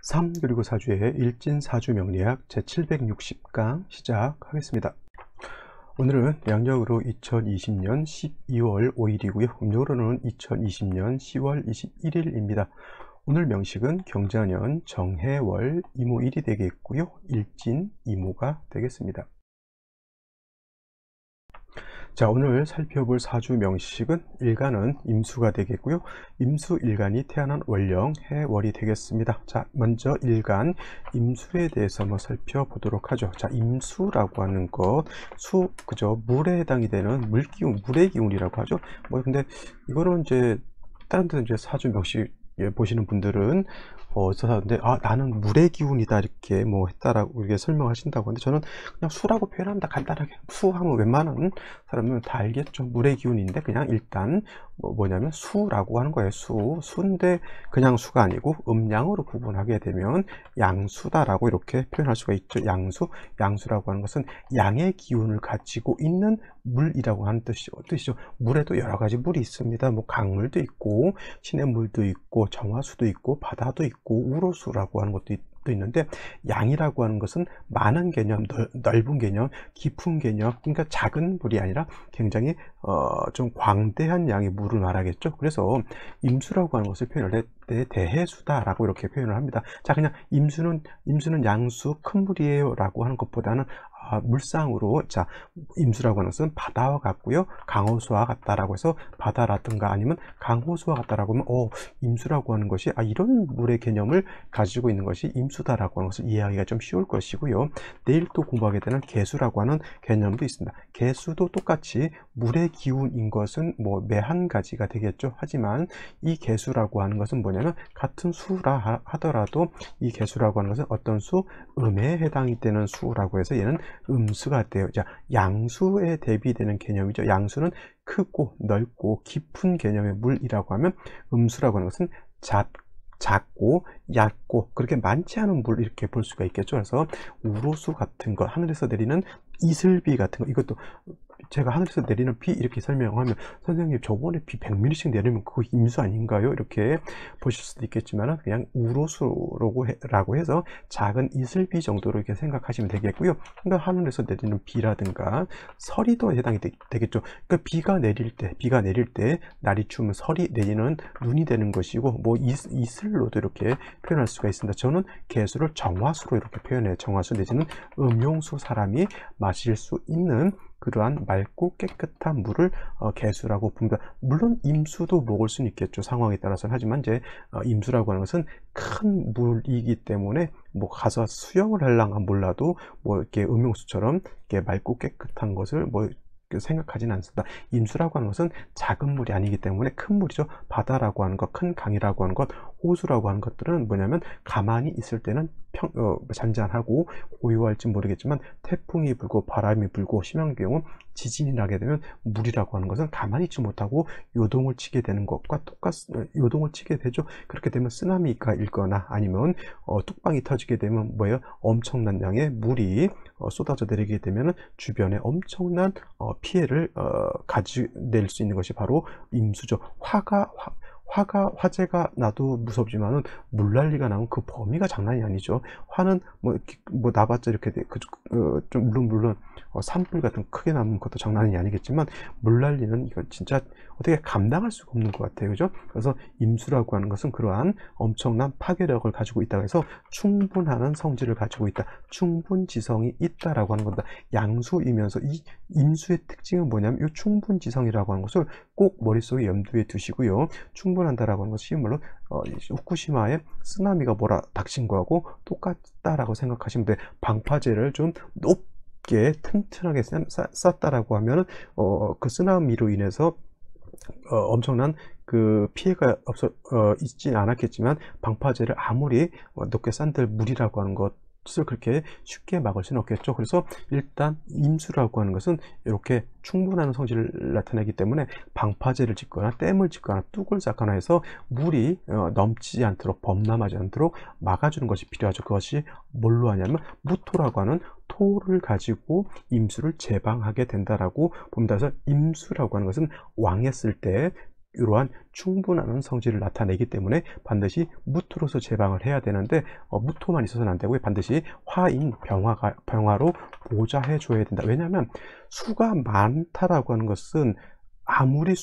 3 그리고 4주의 일진사주 명리학 제760강 시작하겠습니다. 오늘은 양력으로 2020년 12월 5일이고요. 음력으로는 2020년 10월 21일입니다. 오늘 명식은 경자년 정해월 이모일이 되겠고요. 일진 이모가 되겠습니다. 자, 오늘 살펴볼 사주 명식은 일간은 임수가 되겠고요. 임수 일간이 태어난 월령 해월이 되겠습니다. 자, 먼저 일간 임수에 대해서 한번 살펴보도록 하죠. 자, 임수라고 하는 것, 그죠? 물에 해당이 되는 물기운, 물의 기운이라고 하죠. 근데 이거는 이제 다른 데 이제 사주 명식 보시는 분들은 어디서 사는데 나는 물의 기운이다 이렇게 했다라고 이렇게 설명하신다고 하는데, 저는 그냥 수라고 표현합니다. 간단하게 수하면 웬만한 사람은 다 알겠죠. 물의 기운인데 그냥 일단 뭐냐면 수라고 하는 거예요. 수인데 그냥 수가 아니고 음양으로 구분하게 되면 양수다라고 이렇게 표현할 수가 있죠. 양수라고 하는 것은 양의 기운을 가지고 있는 물이라고 하는 뜻이죠. 물에도 여러 가지 물이 있습니다. 강물도 있고 시냇물도 있고 정화수도 있고 바다도 있고 우로수라고 하는 것도 있는데, 양이라고 하는 것은 많은 개념, 넓은 개념, 깊은 개념, 그러니까 작은 물이 아니라 굉장히 좀 광대한 양의 물을 말하겠죠. 그래서 임수라고 하는 것을 표현할 때 대해수다라고 이렇게 표현을 합니다. 자, 그냥 임수는 양수 큰 물이에요 라고 하는 것보다는 물상으로, 자, 임수라고 하는 것은 바다와 같고요, 강호수와 같다라고 해서 바다라든가 아니면 강호수와 같다라고 하면 임수라고 하는 것이 이런 물의 개념을 가지고 있는 것이 임수다라고 하는 것을 이해하기가 좀 쉬울 것이고요. 내일 또 공부하게 되는 개수라고 하는 개념도 있습니다. 개수도 똑같이 물의 기운인 것은 매한 가지가 되겠죠. 하지만 이 개수라고 하는 것은 뭐냐면 같은 수라 하더라도 이 개수라고 하는 것은 어떤 수, 음에 해당이 되는 수라고 해서 얘는 음수가 돼요. 자, 양수에 대비되는 개념이죠. 양수는 크고 넓고 깊은 개념의 물이라고 하면, 음수라고 하는 것은 작고 얕고 그렇게 많지 않은 물 이렇게 볼 수가 있겠죠. 그래서 우로수 같은 거, 하늘에서 내리는 이슬비 같은 거, 이것도 제가 하늘에서 내리는 비 이렇게 설명하면 선생님 저번에 비 100mm씩 내리면 그거 임수 아닌가요? 이렇게 보실 수도 있겠지만 그냥 우로수라고 해서 작은 이슬비 정도로 이렇게 생각하시면 되겠고요. 그러니까 하늘에서 내리는 비라든가 서리도 해당이 되겠죠. 그러니까 비가 내릴 때 날이 추우면 설이 내리는 눈이 되는 것이고, 이슬로도 이렇게 표현할 수가 있습니다. 저는 개수를 정화수로 이렇게 표현해요. 정화수 내지는 음용수, 사람이 마실 수 있는 그러한 맑고 깨끗한 물을 개수라고 봅니다. 물론 임수도 먹을 수는 있겠죠, 상황에 따라서는. 하지만 이제 임수라고 하는 것은 큰 물이기 때문에 가서 수영을 할랑가 몰라도 이렇게 음용수처럼 이렇게 맑고 깨끗한 것을 생각하지는 않습니다. 임수라고 하는 것은 작은 물이 아니기 때문에 큰 물이죠. 바다라고 하는 것, 큰 강이라고 하는 것, 호수라고 하는 것들은 뭐냐면 가만히 있을 때는 잔잔하고 고요할지 모르겠지만 태풍이 불고 바람이 불고 심한 경우 지진이 나게 되면 물이라고 하는 것은 가만히 있지 못하고 요동을 치게 되는 것과 요동을 치게 되죠. 그렇게 되면 쓰나미가 일거나 아니면 뚝방이 터지게 되면 엄청난 양의 물이 쏟아져 내리게 되면 주변에 엄청난 피해를 가져낼 수 있는 것이 바로 임수죠. 화재가 나도 무섭지만은 물난리가 나면 그 범위가 장난이 아니죠. 화는 나봤자 이렇게 좀 물론 산불 같은 크게 나는 것도 장난이 아니겠지만, 물난리는 이건 진짜 어떻게 감당할 수가 없는 것 같아요. 그죠? 그래서 임수라고 하는 것은 그러한 엄청난 파괴력을 가지고 있다고 해서 충분한 성질을 가지고 있다, 충분지성이 있다라고 하는 겁니다. 양수이면서 이 임수의 특징은 뭐냐면 이 충분지성이라고 하는 것을 꼭 머릿속에 염두에 두시고요. 충분한다라고 하는 것이 쉬운 말로 후쿠시마에 쓰나미가 닥친 거하고 똑같다라고 생각하시면 돼요. 방파제를 좀 높게 튼튼하게 쌌다라고 하면 그 쓰나미로 인해서 엄청난 그 피해가 있진 않았겠지만, 방파제를 아무리 높게 싼들 물이라고 하는 것을 그렇게 쉽게 막을 수는 없겠죠. 그래서 일단 임수라고 하는 것은 이렇게 충분한 성질을 나타내기 때문에 방파제를 짓거나 댐을 짓거나 뚝을 쌓거나 해서 물이 넘치지 않도록, 범람하지 않도록 막아주는 것이 필요하죠. 그것이 뭘로 하냐면 무토라고 하는 토를 가지고 임수를 제방하게 된다라고 봅니다. 그래서 임수라고 하는 것은 왕했을 때 이러한 충분한 성질을 나타내기 때문에 반드시 무토로서 제방을 해야 되는데 무토만 있어서는 안 되고요. 반드시 화인 병화로 보좌해 줘야 된다. 왜냐하면 수가 많다라고 하는 것은 아무리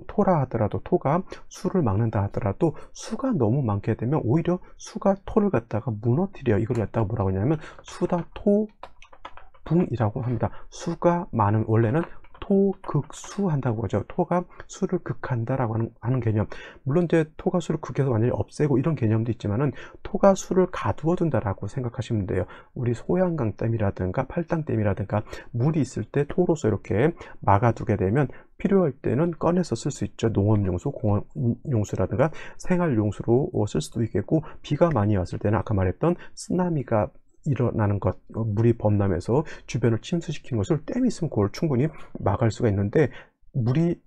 토라 하더라도, 토가 수를 막는다 하더라도 수가 너무 많게 되면 오히려 수가 토를 갖다가 무너뜨려요. 이걸 갖다가 뭐라고 하냐면 수다토붕이라고 합니다. 수가 많은, 원래는 토극수 한다고 하죠. 토가 수를 극한다라고 하는 개념. 물론 이제 토가 수를 극해서 완전히 없애고 이런 개념도 있지만은 토가 수를 가두어 둔다라고 생각하시면 돼요. 우리 소양강 댐이라든가 팔당 댐이라든가 물이 있을 때 토로서 이렇게 막아두게 되면 필요할 때는 꺼내서 쓸 수 있죠. 농업용수, 공업용수라든가 생활용수로 쓸 수도 있겠고, 비가 많이 왔을 때는 아까 말했던 쓰나미가 일어나는 것, 물이 범람해서 주변을 침수시키는 것을 댐이 있으면 그걸 충분히 막을 수가 있는데, 물이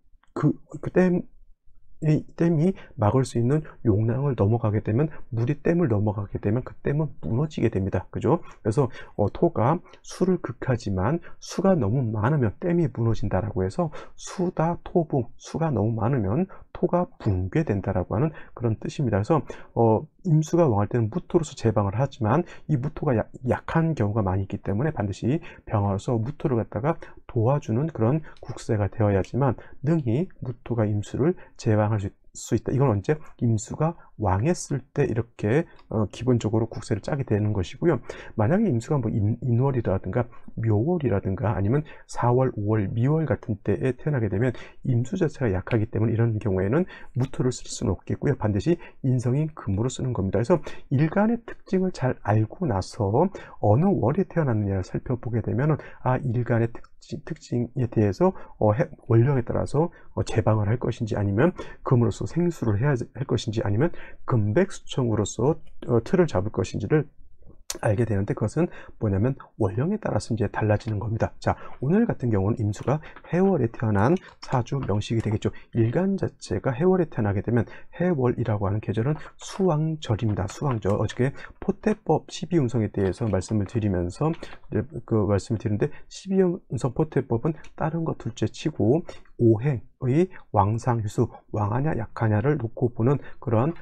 댐이 막을 수 있는 용량을 넘어가게 되면, 물이 댐을 넘어가게 되면 그 댐은 무너지게 됩니다. 그죠? 그래서 토가 수를 극하지만 수가 너무 많으면 댐이 무너진다라고 해서 수다 토붕, 수가 너무 많으면 토가 붕괴된다라고 하는 그런 뜻입니다. 그래서 임수가 왕할 때는 무토로서 제방을 하지만 이 무토가 약한 경우가 많이 있기 때문에 반드시 병화로서 무토를 갖다가 도와주는 그런 국세가 되어야지만 능히 무토가 임수를 제방할 수 있다. 이건 언제? 임수가 왕했을 때 이렇게 기본적으로 국세를 짜게 되는 것이고요. 만약에 임수가 뭐 인월이라든가 묘월이라든가 아니면 4월, 5월, 미월 같은 때에 태어나게 되면 임수 자체가 약하기 때문에 이런 경우에는 무토를 쓸 수는 없겠고요. 반드시 인성인 금으로 쓰는 겁니다. 그래서 일간의 특징을 잘 알고 나서 어느 월에 태어났느냐를 살펴보게 되면 일간의 특징에 대해서 원령에 따라서 제방을 할 것인지, 아니면 금으로서 생수를 해야 할 것인지, 아니면 금백수청으로서 틀을 잡을 것인지를 알게 되는데, 그것은 뭐냐면 원령에 따라서 이제 달라지는 겁니다. 자, 오늘 같은 경우는 임수가 해월에 태어난 사주 명식이 되겠죠. 일간 자체가 해월에 태어나게 되면 해월이라고 하는 계절은 수왕절입니다. 수왕절. 어저께 포태법 12운성에 대해서 말씀을 드리면서 말씀을 드리는데, 12운성 포태법은 다른 것 둘째 치고 오행의 왕상휴수, 왕하냐 약하냐를 놓고 보는 그런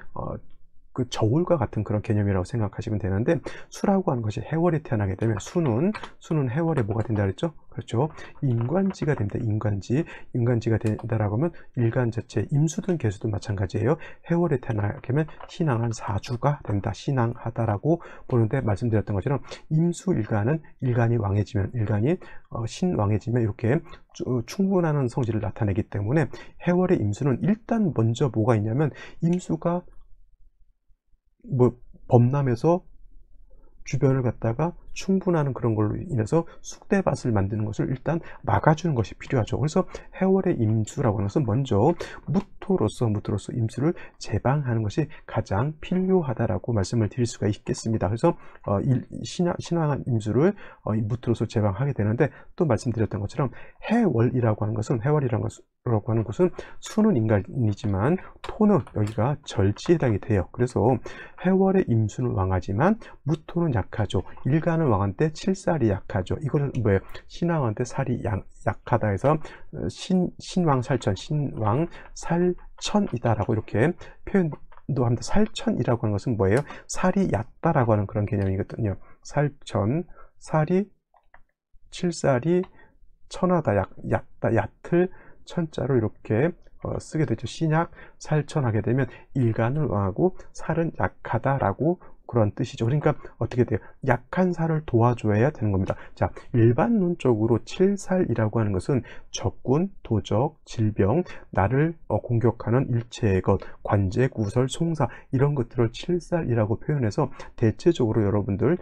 그 저울과 같은 그런 개념이라고 생각하시면 되는데, 수라고 하는 것이 해월에 태어나게 되면 수는 해월에 뭐가 된다 그랬죠? 그렇죠. 인관지가 됩니다. 인관지가 된다라고 하면 일간 자체, 임수든 개수든 마찬가지예요. 해월에 태어나게 되면 신앙한 사주가 된다. 신앙하다라고 보는데, 말씀드렸던 것처럼 임수일간은 일간이 왕해지면, 일간이 신왕해지면 이렇게 충분한 성질을 나타내기 때문에, 해월의 임수는 일단 먼저 뭐가 있냐면, 임수가 범람해서 주변을 갖다가 충분한 그런 걸로 인해서 쑥대밭을 만드는 것을 일단 막아주는 것이 필요하죠. 그래서 해월의 임수라고 하는 것은 먼저 무토로서 임수를 제방하는 것이 가장 필요하다라고 말씀을 드릴 수가 있겠습니다. 그래서 신왕한 임수를 무토로서 제방하게 되는데, 또 말씀드렸던 것처럼 해월이라고 하는 것은 수는 인간이지만 토는 여기가 절지에 해당이 돼요. 그래서 해월의 임수는 왕하지만 무토는 약하죠. 일간을 왕한 때 칠살이 약하죠. 이거는 뭐예요? 신왕한 때 살이 약하다 해서 신왕살천, 신왕살천이다라고 이렇게 표현도 합니다. 살천이라고 하는 것은 뭐예요? 살이 얕다라고 하는 그런 개념이거든요. 살천, 칠살이 천하다, 얕다, 얕을 천자로 이렇게 쓰게 되죠. 신약, 살천하게 되면 일간을 왕하고 살은 약하다라고 그런 뜻이죠. 그러니까 어떻게 돼요? 약한 살을 도와줘야 되는 겁니다. 자, 일반론적으로 칠살이라고 하는 것은 적군, 도적, 질병, 나를 공격하는 일체의 것, 관제, 구설, 송사, 이런 것들을 칠살이라고 표현해서 대체적으로 여러분들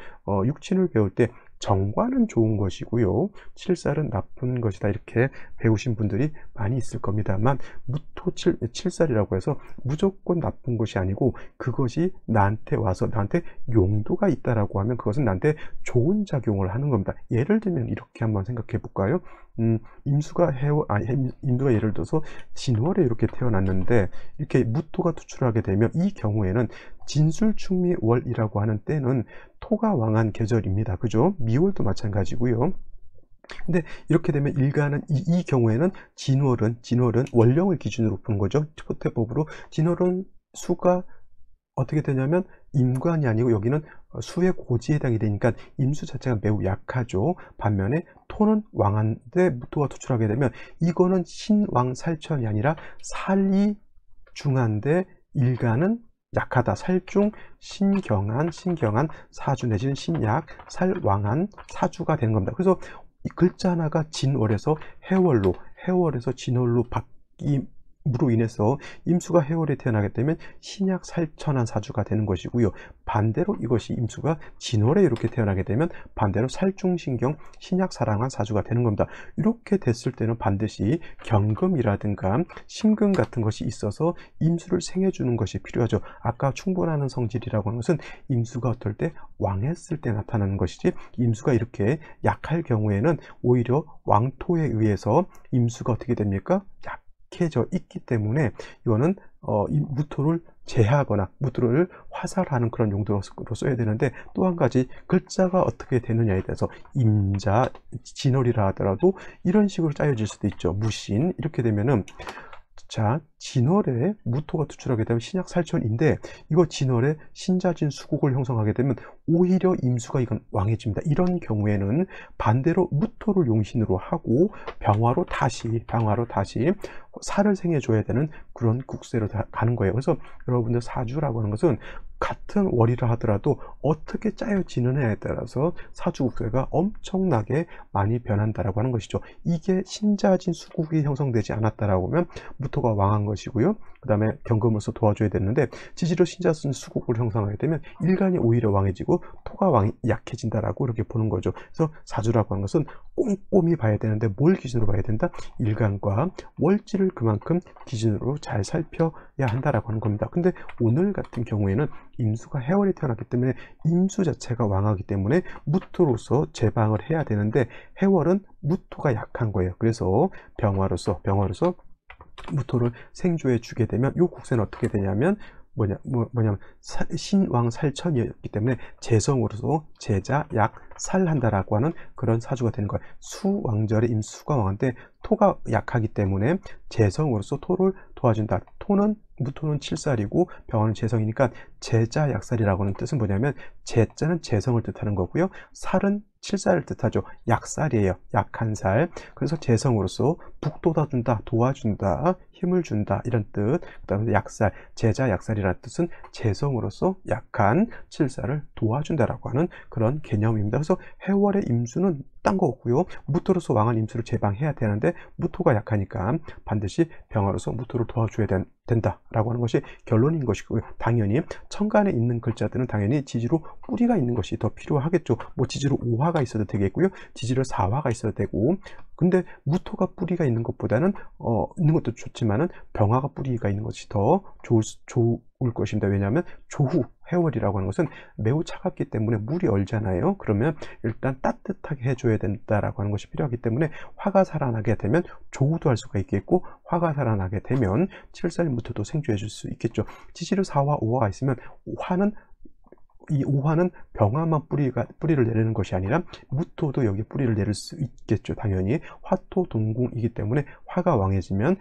육친을 배울 때 정관은 좋은 것이고요, 칠살은 나쁜 것이다, 이렇게 배우신 분들이 많이 있을 겁니다만, 무토 칠살이라고 해서 무조건 나쁜 것이 아니고, 그것이 나한테 와서 나한테 용도가 있다라고 하면 그것은 나한테 좋은 작용을 하는 겁니다. 예를 들면 이렇게 한번 생각해 볼까요? 임수가 예를 들어서 진월에 이렇게 태어났는데, 이렇게 무토가 투출하게 되면 이 경우에는 진술충미월이라고 하는 때는 토가 왕한 계절입니다. 그죠? 미월도 마찬가지고요. 근데 이렇게 되면 일간은 이 경우에는 진월은 원령을 기준으로 보는 거죠. 초태법으로 진월은 수가 어떻게 되냐면 임관이 아니고 여기는 수의 고지에 해당이 되니까 임수 자체가 매우 약하죠. 반면에 토는 왕한데 무토가 투출하게 되면 이거는 신왕살천이 아니라 살이 중한데 일간은 약하다. 살중 신경한 사주 내지는 신약 살왕한 사주가 되는 겁니다. 그래서 이 글자 하나가 진월에서 해월에서 진월로 바뀜으로 인해서 임수가 해월에 태어나게 되면 신약 살천한 사주가 되는 것이고요. 반대로 이것이 임수가 진월에 이렇게 태어나게 되면 반대로 살중신경 신약 사랑한 사주가 되는 겁니다. 이렇게 됐을 때는 반드시 경금이라든가 신금 같은 것이 있어서 임수를 생해주는 것이 필요하죠. 아까 충분하는 성질이라고 하는 것은 임수가 어떨 때 왕했을 때 나타나는 것이지, 임수가 이렇게 약할 경우에는 오히려 왕토에 의해서 임수가 어떻게 됩니까? 약해져 있기 때문에 이거는 이 무토를 제하거나 무토를 화살하는 그런 용도로 써야 되는데, 또 한 가지 글자가 어떻게 되느냐에 대해서 임자, 진월이라 하더라도 이런 식으로 짜여질 수도 있죠. 무신 이렇게 되면은, 자, 진월에 무토가 투출하게 되면 신약 살천인데, 이거 진월에 신자진 수국을 형성하게 되면 오히려 임수가 이건 왕해집니다. 이런 경우에는 반대로 무토를 용신으로 하고 병화로 다시 살을 생해줘야 되는 그런 국세로 가는 거예요. 그래서 여러분들 사주라고 하는 것은 같은 월이라 하더라도 어떻게 짜여지느냐에 따라서 사주 국세가 엄청나게 많이 변한다라고 하는 것이죠. 이게 신자진 수국이 형성되지 않았다라고 하면 무토가 왕한 것이고요. 그 다음에 경금으로서 도와줘야 되는데, 지지로 신자진 수국을 형성하게 되면 일간이 오히려 왕해지고 토가 약해진다라고 이렇게 보는 거죠. 그래서 사주라고 하는 것은 꼼꼼히 봐야 되는데 뭘 기준으로 봐야 된다? 일간과 월지를 그만큼 기준으로 잘 살펴야 한다라고 하는 겁니다. 근데 오늘 같은 경우에는 임수가 해월에 태어났기 때문에 임수 자체가 왕하기 때문에 무토로서 제방을 해야 되는데, 해월은 무토가 약한 거예요. 그래서 병화로서 무토를 생조해 주게 되면 이 국세는 어떻게 되냐면 뭐냐면 신왕 살천이었기 때문에 재성으로서 제자 약 살한다라고 하는 그런 사주가 되는 거예요. 수왕절에 임수가 왕한테 토가 약하기 때문에 재성으로서 토를 도와준다. 무토는 칠살이고 병화는 재성이니까 제자 약살이라고 하는 뜻은 뭐냐면, 제자는 재성을 뜻하는 거고요, 살은 칠살을 뜻하죠. 약살이에요. 약한 살. 그래서 재성으로서 북돋아준다, 도와준다, 힘을 준다 이런 뜻. 그 다음에 약살, 제자 약살이라는 뜻은 재성으로서 약한 칠살을 도와준다라고 하는 그런 개념입니다. 그래서 해월의 임수는 딴 거고요, 무토로서 왕한 임수를 제방해야 되는데 무토가 약하니까 반드시 병화로서 무토를 도와줘야 된다라고 하는 것이 결론인 것이고요. 당연히 천간에 있는 글자들은 당연히 지지로 뿌리가 있는 것이 더 필요하겠죠. 뭐 지지로 5화가 있어도 되겠고요, 지지로 4화가 있어도 되고. 근데 무토가 뿌리가 있는 것보다는 있는 것도 좋지만은 병화가 뿌리가 있는 것이 더 좋을 것입니다. 왜냐하면 조후 해월이라고 하는 것은 매우 차갑기 때문에 물이 얼잖아요. 그러면 일단 따뜻하게 해줘야 된다라고 하는 것이 필요하기 때문에, 화가 살아나게 되면 조후도 할 수가 있겠고, 화가 살아나게 되면 칠살무토도 생조해 줄 수 있겠죠. 지지로 4화 5화가 있으면 이 5화는 병화만 뿌리를 내리는 것이 아니라 무토도 여기 뿌리를 내릴 수 있겠죠. 당연히 화토 동궁이기 때문에 화가 왕해지면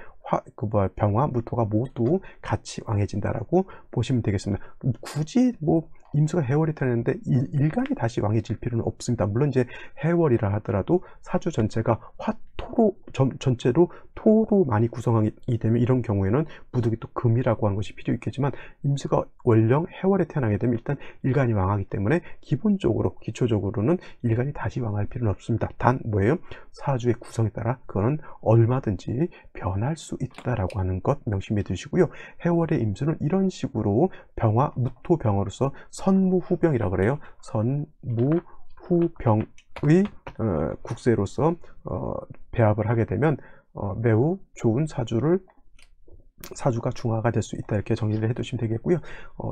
병화, 무토가 모두 같이 왕해진다라고 보시면 되겠습니다. 굳이 뭐 임수가 해월이 태어났는데 일간이 다시 왕해질 필요는 없습니다. 물론 이제 해월이라 하더라도 사주 전체가 화토로 전체로 토로 많이 구성하게 되면 이런 경우에는 무득이 또 금이라고 하는 것이 필요 있겠지만, 임수가 원령 해월에 태어나게 되면 일단 일간이 왕하기 때문에 기초적으로는 일간이 다시 왕할 필요는 없습니다. 단 뭐예요? 사주의 구성에 따라 그거는 얼마든지 변할 수 있다라고 하는 것 명심해 두시고요. 해월의 임수는 이런 식으로 병화, 무토 병화로서 선무후병이라고 그래요. 선무후병의 국세로서 배합을 하게 되면 매우 좋은 사주가 중화가 될 수 있다, 이렇게 정리를 해 두시면 되겠고요.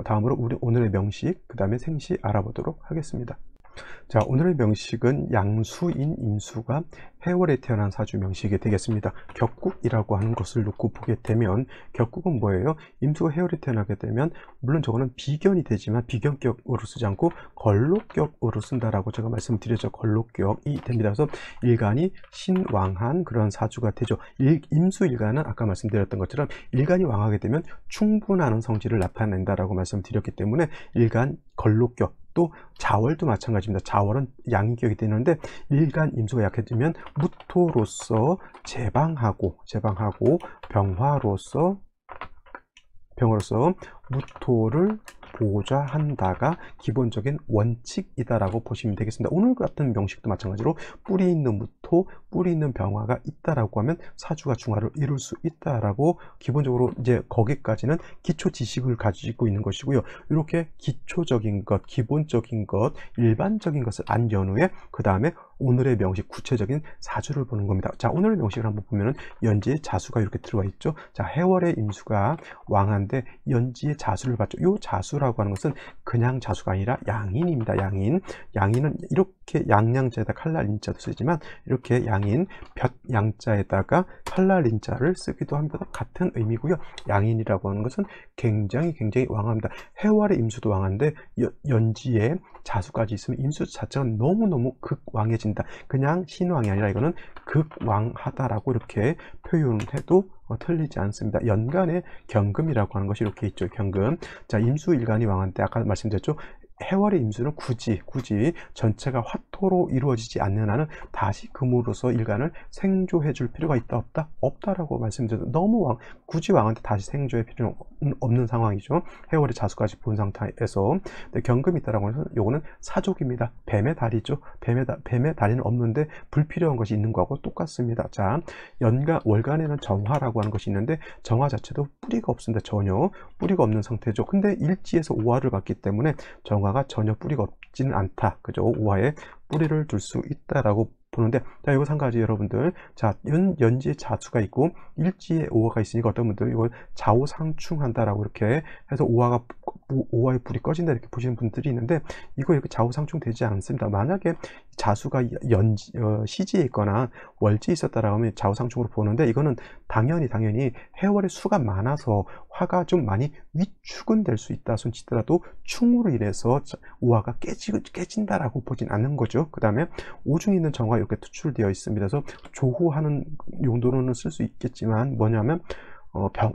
다음으로 오늘의 명식, 그 다음에 생시 알아보도록 하겠습니다. 자, 오늘의 명식은 양수인 임수가 해월에 태어난 사주 명식이 되겠습니다. 격국이라고 하는 것을 놓고 보게 되면 격국은 뭐예요? 임수가 해월에 태어나게 되면 물론 저거는 비견이 되지만 비견격으로 쓰지 않고 걸록격으로 쓴다라고 제가 말씀드렸죠. 걸록격이 됩니다. 그래서 일간이 신왕한 그런 사주가 되죠. 임수일간은 아까 말씀드렸던 것처럼 일간이 왕하게 되면 충분한 성질을 나타낸다라고 말씀드렸기 때문에 일간 걸록격, 또 자월도 마찬가지입니다. 자월은 양인격이 되는데 일간 임수가 약해지면 무토로서 제방하고 병화로서 무토를 보좌한다가 기본적인 원칙이다라고 보시면 되겠습니다. 오늘 같은 명식도 마찬가지로 뿌리 있는 무토, 뿌리 있는 병화가 있다라고 하면 사주가 중화를 이룰 수 있다라고 기본적으로 이제 거기까지는 기초 지식을 가지고 있는 것이고요. 이렇게 기초적인 것, 기본적인 것, 일반적인 것을 안 연후에 그 다음에 오늘의 명식 구체적인 사주를 보는 겁니다. 자, 오늘의 명식을 한번 보면은 연지에 자수가 이렇게 들어가 있죠. 자, 해월의 임수가 왕한데 연지에 자수를 봤죠. 이 자수라고 하는 것은 그냥 자수가 아니라 양인입니다. 양인은 이렇게 양양자에다 칼날인자도 쓰지만 이렇게 양인 볕 양자에다가 칼날인자를 쓰기도 합니다. 같은 의미고요. 양인이라고 하는 것은 굉장히 왕합니다. 해월의 임수도 왕한데 연지에 자수까지 있으면 임수 자체가 너무너무 극왕해진다. 그냥 신왕이 아니라 이거는 극왕하다라고 이렇게 표현해도 틀리지 않습니다. 연간의 경금이라고 하는 것이 이렇게 있죠. 경금. 자, 임수일간이 왕한테 아까 말씀드렸죠. 해월의 임수는 굳이 전체가 화토로 이루어지지 않는 한은 다시 금으로서 일간을 생조해 줄 필요가 있다 없다라고 말씀드렸죠. 너무 굳이 왕한테 다시 생조할 필요는 없는 상황이죠. 해월의 자수까지 본 상태에서. 경금이 있다라고 해서 요거는 사족입니다. 뱀의 다리죠. 뱀의 다리는 없는데 불필요한 것이 있는 거하고 똑같습니다. 자, 월간에는 정화라고 하는 것이 있는데 정화 자체도 뿌리가 없습니다. 전혀 뿌리가 없는 상태죠. 근데 일지에서 오화를 받기 때문에 정화가 전혀 뿌리가 없지는 않다. 그죠? 오화에 뿌리를 둘 수 있다라고 보는데, 자, 이거 한 가지 여러분들, 자, 연지에 자수가 있고 일지에 오화가 있으니까 어떤 분들 이걸 좌우상충한다라고 이렇게 해서 오화의 불이 꺼진다 이렇게 보시는 분들이 있는데, 이거 이렇게 좌우상충 되지 않습니다. 만약에 자수가 시지에 있거나 월지에 있었다라고 하면 좌우상충으로 보는데, 이거는 당연히 해월의 수가 많아서 화가 좀 많이 위축은 될 수 있다 손치더라도 충으로 인해서 오화가 깨진다라고 보진 않는 거죠. 그 다음에 오중에 있는 정화 이렇게 투출되어 있습니다. 그래서 조후하는 용도로는 쓸 수 있겠지만 뭐냐면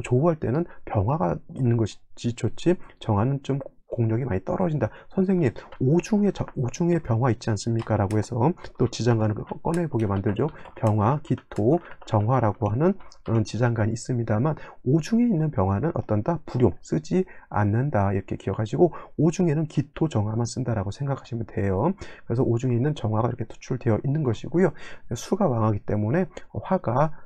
조후할 때는 병화가 있는 것이 좋지 정화는 좀 공력이 많이 떨어진다. 선생님, 오중에 병화 있지 않습니까? 라고 해서 또 지장간을 꺼내보게 만들죠. 병화, 기토, 정화라고 하는 그런 지장간이 있습니다만 오중에 있는 병화는 어떤다? 불용, 쓰지 않는다. 이렇게 기억하시고 오중에는 기토, 정화만 쓴다라고 생각하시면 돼요. 그래서 오중에 있는 정화가 이렇게 투출되어 있는 것이고요. 수가 왕하기 때문에 화가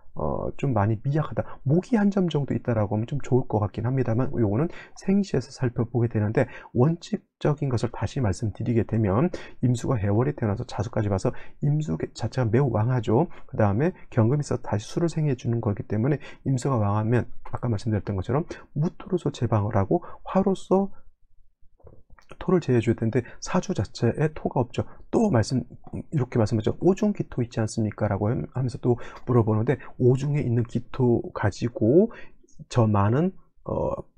좀 많이 미약하다. 목이 한 점 정도 있다라고 하면 좀 좋을 것 같긴 합니다만 요거는 생시에서 살펴보게 되는데, 원칙적인 것을 다시 말씀드리게 되면 임수가 해월에 태어나서 자수까지 봐서 임수 자체가 매우 왕하죠. 그 다음에 경금이 있어서 다시 수를 생해 주는 거기 때문에 임수가 왕하면 아까 말씀드렸던 것처럼 무토로서 제방을 하고 화로서 토를 제해줘야 되는데 사주 자체에 토가 없죠. 또 이렇게 말씀하죠. 오중 기토 있지 않습니까? 라고 하면서 또 물어보는데, 오중에 있는 기토 가지고 저 많은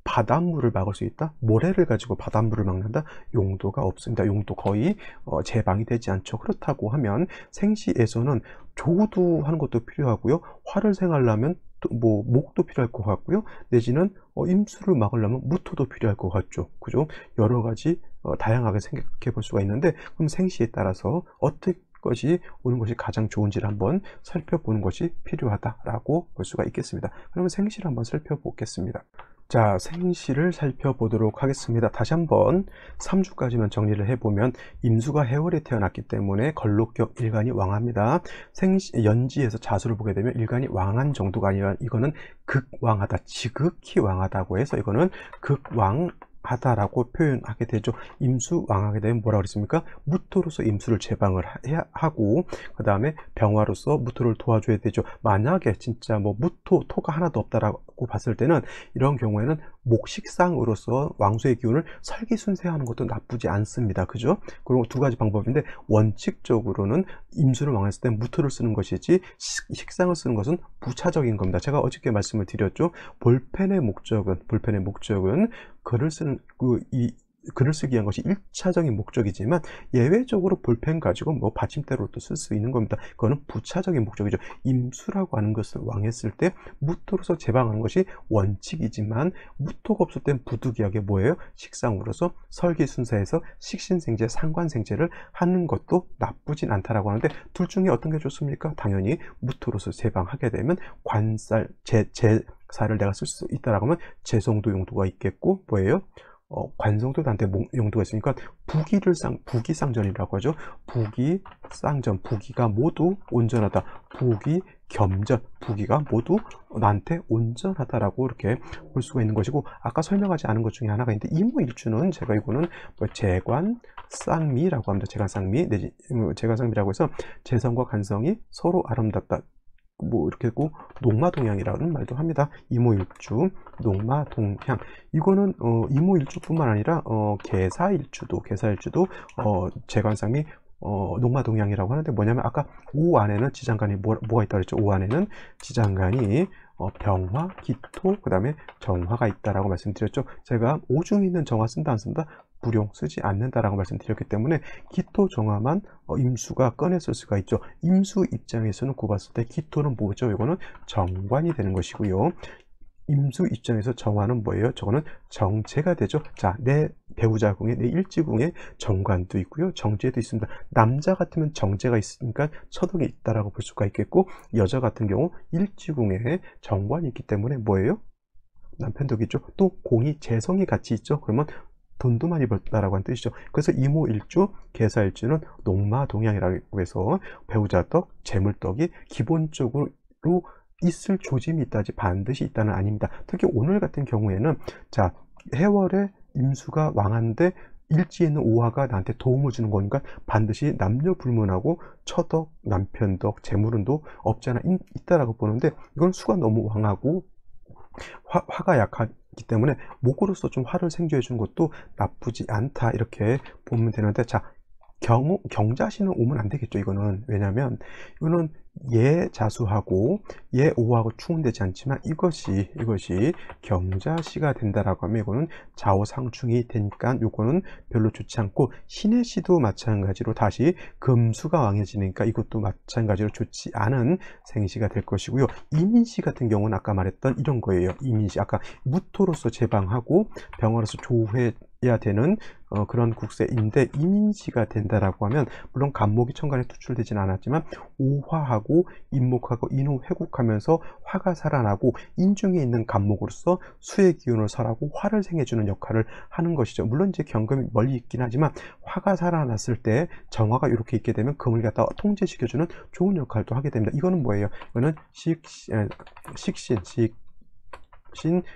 바닷물을 막을 수 있다? 모래를 가지고 바닷물을 막는다? 용도가 없습니다. 용도 거의 제방이 되지 않죠. 그렇다고 하면 생시에서는 조우도 하는 것도 필요하고요. 화를 생하려면 뭐 목도 필요할 것 같고요. 내지는 임수를 막으려면 무토도 필요할 것 같죠. 그죠? 여러 가지 다양하게 생각해 볼 수가 있는데, 그럼 생시에 따라서 어떻게 것이 오는 것이 가장 좋은지를 한번 살펴보는 것이 필요하다라고 볼 수가 있겠습니다. 그러면 생시를 한번 살펴보겠습니다. 자, 생시를 살펴보도록 하겠습니다. 다시 한번 3주까지만 정리를 해보면 임수가 해월에 태어났기 때문에 걸록격 일간이 왕합니다. 연지에서 자수를 보게 되면 일간이 왕한 정도가 아니라 이거는 극왕하다, 지극히 왕하다고 해서 이거는 극왕 하다라고 표현하게 되죠. 임수 왕하게 되면 뭐라고 그랬습니까? 무토로서 임수를 제방을 하고 그 다음에 병화로서 무토를 도와줘야 되죠. 만약에 진짜 뭐 토가 하나도 놓고 봤을 때는 이런 경우에는 목식상으로서 왕수의 기운을 설기순세하는 것도 나쁘지 않습니다. 그죠? 그리고 두 가지 방법인데, 원칙적으로는 임수를 왕했을 때 무토를 쓰는 것이지 식상을 쓰는 것은 부차적인 겁니다. 제가 어저께 말씀을 드렸죠. 볼펜의 목적은 글을 쓰는 글을 쓰기 위한 것이 1차적인 목적이지만 예외적으로 볼펜 가지고 뭐 받침대로도 쓸 수 있는 겁니다. 그거는 부차적인 목적이죠. 임수라고 하는 것을 왕했을 때 무토로서 제방하는 것이 원칙이지만, 무토가 없을 땐 부득이하게 뭐예요? 식상으로서 설기순사에서 식신생재, 상관생재를 하는 것도 나쁘진 않다라고 하는데, 둘 중에 어떤 게 좋습니까? 당연히 무토로서 제방하게 되면 관살, 제사를 내가 쓸 수 있다라고 하면 제성도 용도가 있겠고, 뭐예요? 관성도 단테 용도가 있으니까 부기상전이라고 하죠. 부기상전, 부기가 모두 온전하다. 부기겸전, 부기가 모두 나한테 온전하다라고 이렇게 볼 수가 있는 것이고, 아까 설명하지 않은 것 중에 하나가 있는데, 이모일주는 제가 이거는 뭐 재관쌍미라고 합니다. 재관쌍미, 내지 재관쌍미라고 해서 재성과 관성이 서로 아름답다, 뭐 이렇게 했고, 농마동향이라는 말도 합니다. 이모일주, 농마동향. 이거는 이모일주뿐만 아니라 계사일주도 재관상이 농마동향이라고 하는데, 뭐냐면 아까 오 안에는 지장간이 뭐가 있다고 했죠? 오 안에는 지장간이 병화, 기토, 그 다음에 정화가 있다라고 말씀드렸죠. 제가 오 중에 있는 정화 쓴다 안 쓴다? 불용, 쓰지 않는다라고 말씀드렸기 때문에 기토 정화만 임수가 꺼냈을 수가 있죠. 임수 입장에서는 꼽았을 때 기토는 뭐죠? 이거는 정관이 되는 것이고요. 임수 입장에서 정화는 뭐예요? 저거는 정제가 되죠. 자, 내 배우자궁에, 내 일지궁에 정관도 있고요, 정제도 있습니다. 남자 같으면 정제가 있으니까 처덕이 있다라고 볼 수가 있겠고, 여자 같은 경우 일지궁에 정관이 있기 때문에 뭐예요? 남편덕이 있죠. 또 공이 재성이 같이 있죠. 그러면 돈도 많이 벌다라고 하는 뜻이죠. 그래서 이모일주, 계사일주는 농마동향이라고 해서 배우자덕, 재물덕이 기본적으로 있을 조짐이 있다지 반드시 있다는 아닙니다. 특히 오늘 같은 경우에는, 자, 해월에 임수가 왕한데 일지에 있는 오화가 나한테 도움을 주는 거니까 반드시 남녀 불문하고 처덕, 남편덕, 재물운도 없지 않아 있다라고 보는데, 이건 수가 너무 왕하고 화가 약하기 때문에 목으로서 좀 화를 생겨해 주는 것도 나쁘지 않다, 이렇게 보면 되는데, 자, 경자시는 오면 안 되겠죠. 이거는 왜냐하면 이거는 예자수하고 예오하고 충분되지 않지만, 이것이 경자시가 된다라고 하면 이거는 좌우상충이 되니까 요거는 별로 좋지 않고, 신의 시도 마찬가지로 다시 금수가 왕해지니까 이것도 마찬가지로 좋지 않은 생시가 될 것이고요. 이민시 같은 경우는 아까 말했던 이런 거예요. 이민시, 아까 무토로서 제방하고 병화로서 조우해야 되는 그런 국세인데, 이민시가 된다라고 하면 물론 간목이 천간에 투출되지는 않았지만 오화하고 인목하고 인후 회국하면서 화가 살아나고, 인중에 있는 간목으로서 수의 기운을 설하고 화를 생해주는 역할을 하는 것이죠. 물론 이제 경금이 멀리 있긴 하지만 화가 살아났을 때 정화가 이렇게 있게 되면 금을 갖다가 통제시켜주는 좋은 역할도 하게 됩니다. 이거는 뭐예요? 이거는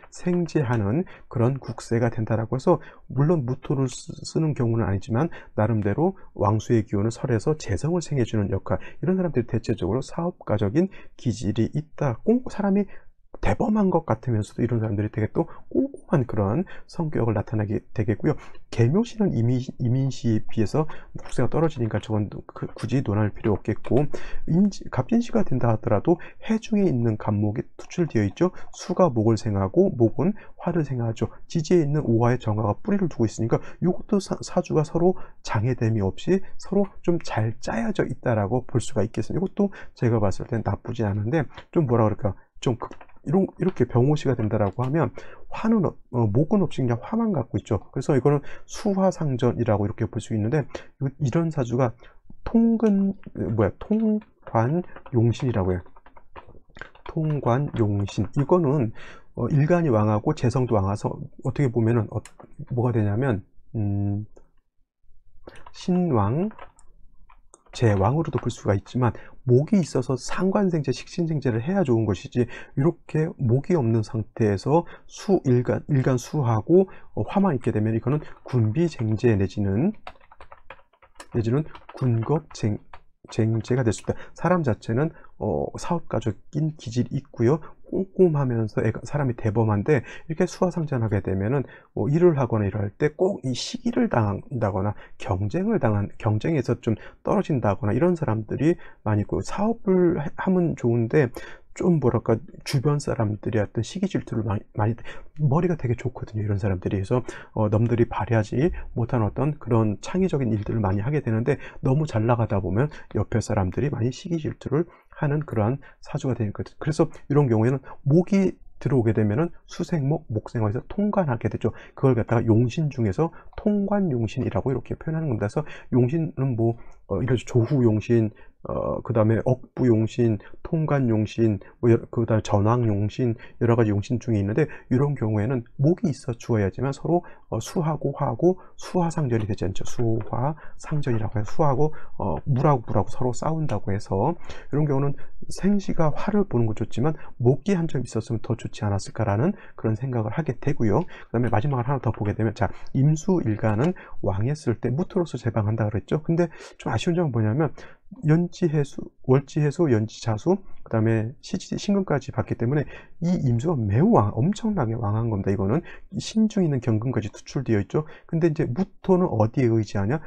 생제하는 그런 국세가 된다라고 해서, 물론 무토를 쓰는 경우는 아니지만 나름대로 왕수의 기운을 설해서 재성을 생해주는 역할, 이런 사람들이 대체적으로 사업가적인 기질이 있다. 사람이 대범한 것 같으면서도 이런 사람들이 되게 또 꼼꼼한 그런 성격을 나타나게 되겠고요. 계묘시는 이민시에 비해서 국세가 떨어지니까 저건 굳이 논할 필요 없겠고, 갑진시가 된다 하더라도 해중에 있는 간목이 투출되어 있죠. 수가 목을 생하고 목은 화를 생하죠. 지지에 있는 오화의 정화가 뿌리를 두고 있으니까 이것도 사주가 서로 장애됨이 없이 서로 좀 잘 짜여져 있다라고 볼 수가 있겠습니다. 이것도 제가 봤을 땐 나쁘지 않은데, 좀 뭐라 그럴까, 좀 이렇게 병호시가 된다라고 하면 화는 목은 없이 그냥 화만 갖고 있죠. 그래서 이거는 수화상전이라고 이렇게 볼 수 있는데, 이런 사주가 통관용신이라고 해요. 통관용신, 이거는 일간이 왕하고 재성도 왕하서 어떻게 보면은 뭐가 되냐면 신왕, 제왕으로도 볼 수가 있지만, 목이 있어서 상관생재, 식신생재를 해야 좋은 것이지, 이렇게 목이 없는 상태에서 일간 수하고 화만 있게 되면 이거는 군비쟁재 내지는 군겁쟁재가 될 수 있다. 사람 자체는 사업가적인 기질이 있고요. 꼼꼼하면서 사람이 대범한데 이렇게 수화상전하게 되면은 일을 하거나 일할 때 꼭 이 시기를 당한다거나 경쟁에서 좀 떨어진다거나 이런 사람들이 많이 있고, 사업을 하면 좋은데 좀 뭐랄까 주변 사람들이 어떤 시기 질투를 많이 머리가 되게 좋거든요, 이런 사람들이. 그래서 남들이 발휘하지 못한 어떤 그런 창의적인 일들을 많이 하게 되는데, 너무 잘 나가다 보면 옆에 사람들이 많이 시기 질투를 하는 그러한 사주가 되는 거죠. 그래서 이런 경우에는 목이 들어오게 되면은 수생목, 목생화에서 통관하게 되죠. 그걸 갖다가 용신 중에서 통관용신이라고 이렇게 표현하는 겁니다. 그래서 용신은 뭐 이런 조후용신, 그다음에 억부용신, 통관용신, 뭐 그다음에 전왕용신, 여러 가지 용신 중에 있는데, 이런 경우에는 목이 있어 주어야지만 서로 수하고 화하고 수화상전이 되지 않죠. 수화상전이라고 해서 수하고 물하고 서로 싸운다고 해서, 이런 경우는 생시가 화를 보는 건 좋지만 목이 한 점 있었으면 더 좋지 않았을까라는 그런 생각을 하게 되고요. 그다음에 마지막으로 하나 더 보게 되면, 자, 임수일간은 왕했을 때 무토로서 제방한다 그랬죠. 근데 좀 아쉬운 점은 뭐냐면 연지해수, 월지해수, 연지자수, 그다음에 신금까지 봤기 때문에 이 임수가 매우 엄청나게 왕한 겁니다. 이거는 신중에 있는 경금까지 투출되어 있죠. 근데 이제 무토는 어디에 의지하냐?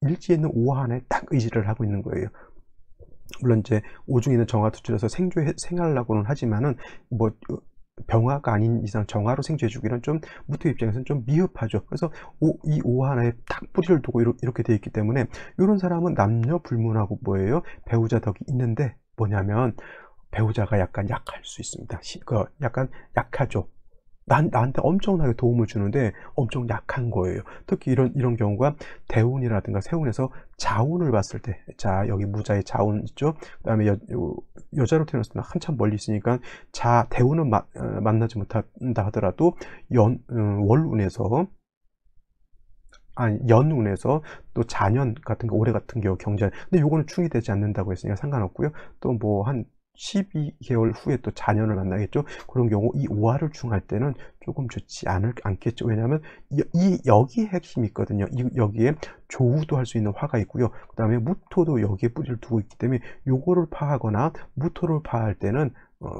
일지에 있는 오한에 딱 의지를 하고 있는 거예요. 물론 이제 오중에 있는 정화 투출해서 생하려고는 하지만은 뭐 병화가 아닌 이상 정화로 생주해 주기는 좀 무토 입장에서는 좀 미흡하죠. 그래서 이 오한에 딱 뿌리를 두고 이렇게 되어 있기 때문에, 이런 사람은 남녀 불문하고 뭐예요? 배우자 덕이 있는데, 뭐냐면 배우자가 약간 약할 수 있습니다. 약간 약하죠. 나한테 엄청나게 도움을 주는데 엄청 약한 거예요. 특히 이런 경우가 대운이라든가 세운에서 자운을 봤을 때, 자, 여기 무자의 자운 있죠. 그다음에 여자로 태어났을 때 한참 멀리 있으니까 대운은 만나지 못한다 하더라도 월운에서, 연운에서 또 자년 같은 거, 올해 같은 경우 경자, 근데 요거는 충이 되지 않는다고 했으니까 상관없고요. 또 뭐 한 12개월 후에 또 자년을 만나겠죠. 그런 경우 이 오화를 충할 때는 조금 좋지 않겠죠. 왜냐하면 여기에 핵심이 있거든요. 여기에 조우도 할 수 있는 화가 있고요. 그 다음에 무토도 여기에 뿌리를 두고 있기 때문에 요거를 파하거나 무토를 파할 때는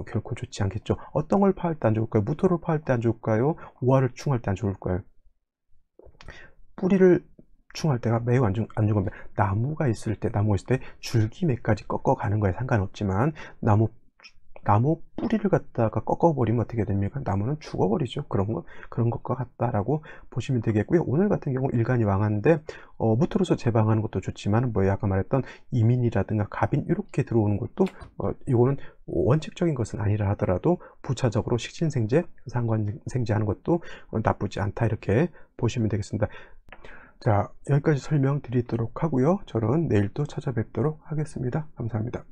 결코 좋지 않겠죠. 어떤 걸 파할 때 안 좋을까요? 무토를 파할 때 안 좋을까요? 오화를 충할 때 안 좋을까요? 뿌리를 충할 때가 매우 안 좋은 겁니다. 나무가 있을 때 줄기 몇가지 꺾어 가는 거에 상관없지만, 나무 뿌리를 갖다가 꺾어 버리면 어떻게 됩니까? 나무는 죽어버리죠. 그런 것과 같다라고 보시면 되겠고요. 오늘 같은 경우 일간이 왕한데 무토로서 제방하는 것도 좋지만, 뭐 아까 말했던 이민이라든가 갑인 이렇게 들어오는 것도 이거는 원칙적인 것은 아니라 하더라도 부차적으로 식신생재, 상관생재하는 것도 나쁘지 않다, 이렇게 보시면 되겠습니다. 자, 여기까지 설명드리도록 하고요. 저는 내일 또 찾아뵙도록 하겠습니다. 감사합니다.